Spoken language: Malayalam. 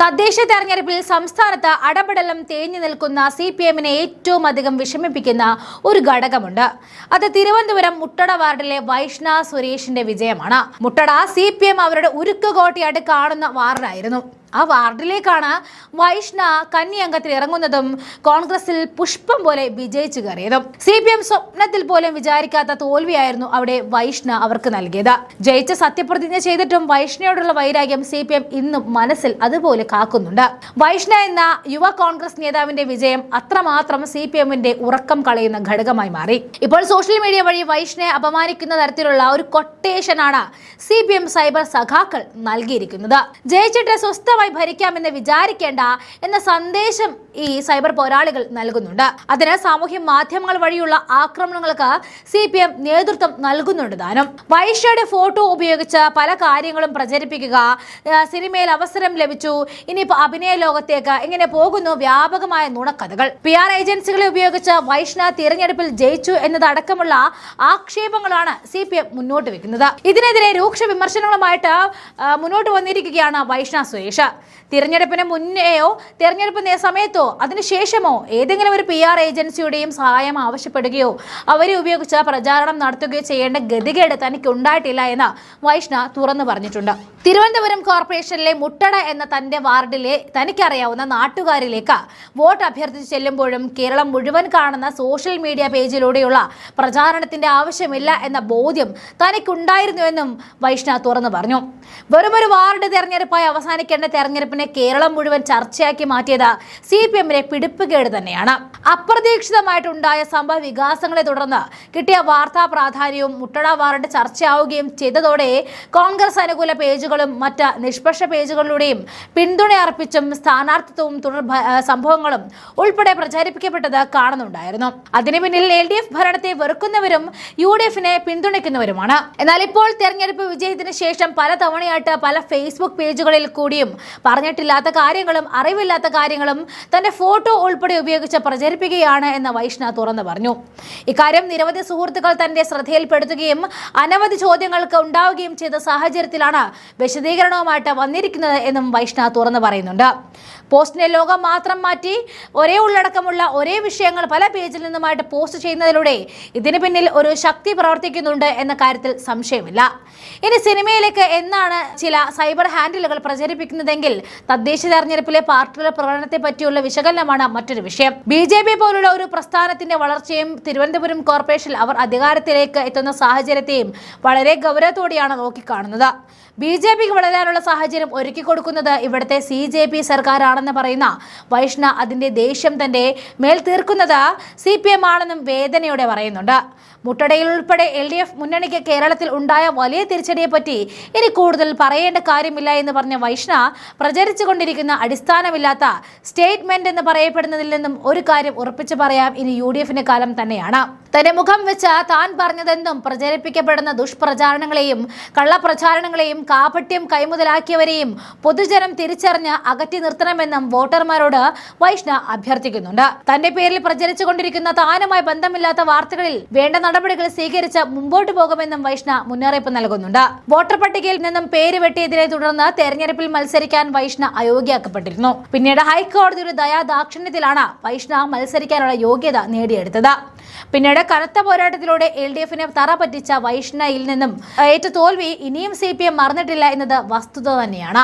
തദ്ദേശ തെരഞ്ഞെടുപ്പിൽ സംസ്ഥാനത്ത് അടപടലം തേഞ്ഞു നിൽക്കുന്ന സിപിഎമ്മിനെ ഏറ്റവും അധികം വിഷമിപ്പിക്കുന്ന ഒരു ഘടകമുണ്ട്. അത് തിരുവനന്തപുരം മുട്ടട വാർഡിലെ വൈഷ്ണ സുരേഷിന്റെ വിജയമാണ്. മുട്ടട സിപിഎം അവരുടെ ഉരുക്കുകോട്ടയായിട്ട് കാണുന്ന വാർഡായിരുന്നു. ആ വാർഡിലേക്കാണ് വൈഷ്ണ കന്നി അംഗത്തിൽ ഇറങ്ങുന്നതും കോൺഗ്രസിൽ പുഷ്പം പോലെ വിജയിച്ചു കയറിയതും. സിപിഎം സ്വപ്നത്തിൽ പോലും വിചാരിക്കാത്ത തോൽവിയായിരുന്നു അവിടെ വൈഷ്ണ അവർക്ക് നൽകിയത്. ജയിച്ച് സത്യപ്രതിജ്ഞ ചെയ്തിട്ടും വൈഷ്ണയോടുള്ള വൈരാഗ്യം സിപിഎം ഇന്നും മനസ്സിൽ അതുപോലെ കാക്കുന്നുണ്ട്. വൈഷ്ണ എന്ന യുവ കോൺഗ്രസ് നേതാവിന്റെ വിജയം അത്രമാത്രം സിപിഎമ്മിന്റെ ഉറക്കം കളയുന്ന ഘടകമായി മാറി. ഇപ്പോൾ സോഷ്യൽ മീഡിയ വഴി വൈഷ്ണയെ അപമാനിക്കുന്ന തരത്തിലുള്ള ഒരു കൊട്ടേഷനാണ് സിപിഎം സൈബർ സഖാക്കൾ നൽകിയിരിക്കുന്നത്. ജയിച്ചിട്ട് സ്വസ്ഥ ഭരിക്കാമെന്ന് വിചാരിക്കേണ്ട എന്ന സന്ദേശം ഈ സൈബർ പോരാളികൾ നൽകുന്നുണ്ട്. അതിന് സാമൂഹ്യ മാധ്യമങ്ങൾ വഴിയുള്ള ആക്രമണങ്ങൾക്ക് സിപിഎം നേതൃത്വം നൽകുന്നുണ്ട് താനും. വൈഷ്ണയുടെ ഫോട്ടോ ഉപയോഗിച്ച് പല കാര്യങ്ങളും പ്രചരിപ്പിക്കുക, സിനിമയിൽ അവസരം ലഭിച്ചു, ഇനിയിപ്പോൾ അഭിനയ ലോകത്തേക്ക് ഇങ്ങനെ പോകുന്നു വ്യാപകമായ നുണക്കഥകൾ. PR ഏജൻസികളെ ഉപയോഗിച്ച് വൈഷ്ണ തിരഞ്ഞെടുപ്പിൽ ജയിച്ചു എന്നതടക്കമുള്ള ആക്ഷേപങ്ങളാണ് സിപിഎം മുന്നോട്ട് വെക്കുന്നത്. ഇതിനെതിരെ രൂക്ഷ വിമർശനങ്ങളുമായിട്ട് മുന്നോട്ട് വന്നിരിക്കുകയാണ് വൈഷ്ണ സുരേഷ്. തിരഞ്ഞെടുപ്പിന് മുന്നേയോ തിരഞ്ഞെടുപ്പ് സമയത്തോ അതിനുശേഷമോ ഏതെങ്കിലും ഒരു PR ഏജൻസിയുടെയും സഹായം ആവശ്യപ്പെടുകയോ അവരെ ഉപയോഗിച്ച് പ്രചാരണം നടത്തുകയോ ചെയ്യേണ്ട ഗതികേട് തനിക്ക് ഉണ്ടായിട്ടില്ല എന്ന് വൈഷ്ണ തുറന്നു പറഞ്ഞിട്ടുണ്ട്. തിരുവനന്തപുരം കോർപ്പറേഷനിലെ മുട്ടട എന്ന തന്റെ വാർഡിലെ തനിക്കറിയാവുന്ന നാട്ടുകാരിലേക്ക് വോട്ട് അഭ്യർത്ഥിച്ച് ചെല്ലുമ്പോഴും കേരളം മുഴുവൻ കാണുന്ന സോഷ്യൽ മീഡിയ പേജിലൂടെയുള്ള പ്രചാരണത്തിന്റെ ആവശ്യമില്ല എന്ന ബോധ്യം തനിക്കുണ്ടായിരുന്നുവെന്നും വൈഷ്ണ തുറന്നു പറഞ്ഞു. വെറുമൊരു വാർഡ് തെരഞ്ഞെടുപ്പായി അവസാനിക്കേണ്ട തെരഞ്ഞെടുപ്പിനെ കേരളം മുഴുവൻ ചർച്ചയാക്കി മാറ്റിയത് സിപിഎമ്മിനെ പിടിപ്പുകേട് തന്നെയാണ്. അപ്രതീക്ഷിതമായിട്ടുണ്ടായ സംഭവ വികാസങ്ങളെ തുടർന്ന് കിട്ടിയ വാർത്താ പ്രാധാന്യവും മുട്ടട വാർഡ് ചർച്ചയാവുകയും ചെയ്തതോടെ കോൺഗ്രസ് അനുകൂല പേജുകളും മറ്റ് നിഷ്പക്ഷ പേജുകളിലൂടെയും പിന്തുണ അർപ്പിച്ചും സ്ഥാനാർത്ഥിത്വവും തുടർ സംഭവങ്ങളും ഉൾപ്പെടെ പ്രചരിപ്പിക്കപ്പെട്ടത് കാണുന്നുണ്ടായിരുന്നു. അതിനു പിന്നിൽ LDF ഭരണത്തെ വെറുക്കുന്നവരും UDFനെ പിന്തുണയ്ക്കുന്നവരുമാണ്. എന്നാൽ ഇപ്പോൾ തെരഞ്ഞെടുപ്പ് വിജയത്തിന് ശേഷം പല തവണയായിട്ട് പല ഫേസ്ബുക്ക് പേജുകളിൽ കൂടിയും പറഞ്ഞിട്ടില്ലാത്ത കാര്യങ്ങളും അറിവില്ലാത്ത കാര്യങ്ങളും തന്റെ ഫോട്ടോ ഉൾപ്പെടെ ഉപയോഗിച്ച് പ്രചരിപ്പിക്കുകയാണ് എന്ന് വൈഷ്ണ തുറന്നു പറഞ്ഞു. ഇക്കാര്യം നിരവധി സുഹൃത്തുക്കൾ തന്റെ ശ്രദ്ധയിൽപ്പെടുത്തുകയും അനവധി ചോദ്യങ്ങൾക്ക് ഉണ്ടാവുകയും ചെയ്ത സാഹചര്യത്തിലാണ് വിശദീകരണവുമായിട്ട് വന്നിരിക്കുന്നത് എന്നും വൈഷ്ണ തുറന്നു പറയുന്നുണ്ട്. പോസ്റ്റിന്റെ ലോകം മാത്രം മാറ്റി ഒരേ ഉള്ളടക്കമുള്ള ഒരേ വിഷയങ്ങൾ പല പേജിൽ നിന്നുമായിട്ട് പോസ്റ്റ് ചെയ്യുന്നതിലൂടെ ഇതിന് പിന്നിൽ ഒരു ശക്തി പ്രവർത്തിക്കുന്നുണ്ട് എന്ന കാര്യത്തിൽ സംശയമില്ല. ഇനി സിനിമയിലേക്ക് എന്നാണ് ചില സൈബർ ഹാൻഡിലുകൾ പ്രചരിപ്പിക്കുന്നതെങ്കിൽ തദ്ദേശ തെരഞ്ഞെടുപ്പിലെ പാർട്ടിയുടെ പ്രകടനത്തെ പറ്റിയുള്ള വിശകലനമാണ് മറ്റൊരു വിഷയം. BJP പോലുള്ള ഒരു പ്രസ്ഥാനത്തിന്റെ വളർച്ചയും തിരുവനന്തപുരം കോർപ്പറേഷനിൽ അവർ അധികാരത്തിലേക്ക് എത്തുന്ന സാഹചര്യത്തെയും വളരെ ഗൗരവത്തോടെയാണ് നോക്കിക്കാണുന്നത്. BJPക്ക് വളരാനുള്ള സാഹചര്യം ഒരുക്കി കൊടുക്കുന്നത് ഇവിടുത്തെ CJP സർക്കാരാണെന്ന് പറയുന്ന വൈഷ്ണ അതിന്റെ ദേഷ്യം തന്റെ മേൽ തീർക്കുന്നത് CPM ആണെന്നും വേദനയോടെ പറയുന്നുണ്ട്. മുട്ടടയിൽ ഉൾപ്പെടെ LDF മുന്നണിക്ക് കേരളത്തിൽ ഉണ്ടായ വലിയ തിരിച്ചടിയെപ്പറ്റി ഇനി കൂടുതൽ പറയേണ്ട കാര്യമില്ല എന്ന് പറഞ്ഞ വൈഷ്ണ പ്രചരിച്ചുകൊണ്ടിരിക്കുന്ന അടിസ്ഥാനമില്ലാത്ത സ്റ്റേറ്റ്മെന്റ് എന്ന് പറയപ്പെടുന്നതിൽ നിന്നും ഒരു കാര്യം ഉറപ്പിച്ചു പറയാം, ഇനി UDFന്റെ കാലം തന്നെയാണ്. തന്റെ മുഖം വെച്ച് താൻ പറഞ്ഞതെന്നും പ്രചരിപ്പിക്കപ്പെടുന്ന ദുഷ്പ്രചാരണങ്ങളെയും കള്ളപ്രചാരണങ്ങളെയും കാപട്യം കൈമുതലാക്കിയവരെയും പൊതുജനം തിരിച്ചറിഞ്ഞ് അകറ്റി നിർത്തണമെന്നും വോട്ടർമാരോട് വൈഷ്ണ അഭ്യർത്ഥിക്കുന്നുണ്ട്. തന്റെ പേരിൽ പ്രചരിച്ചുകൊണ്ടിരിക്കുന്ന താനുമായി ബന്ധമില്ലാത്ത വാർത്തകളിൽ വേണ്ട നടപടികൾ സ്വീകരിച്ച് മുമ്പോട്ട് പോകുമെന്നും വൈഷ്ണ മുന്നറിയിപ്പ് നൽകുന്നുണ്ട്. വോട്ടർ പട്ടികയിൽ നിന്നും പേര് വെട്ടിയതിനെ തുടർന്ന് തെരഞ്ഞെടുപ്പിൽ മത്സരിക്കാൻ വൈഷ്ണ അയോഗ്യയാക്കപ്പെട്ടിരുന്നു. പിന്നീട് ഹൈക്കോടതിയുടെ ദയാദാക്ഷിണ്യത്തിലാണ് വൈഷ്ണ മത്സരിക്കാനുള്ള യോഗ്യത നേടിയെടുത്തത്. പിന്നീട് കനത്ത പോരാട്ടത്തിലൂടെ LDFനെ തറ പറ്റിച്ച വൈഷ്ണയിൽ നിന്നും ഏറ്റ തോൽവി ഇനിയും CPM മറന്നിട്ടില്ല എന്നത് വസ്തുത തന്നെയാണ്.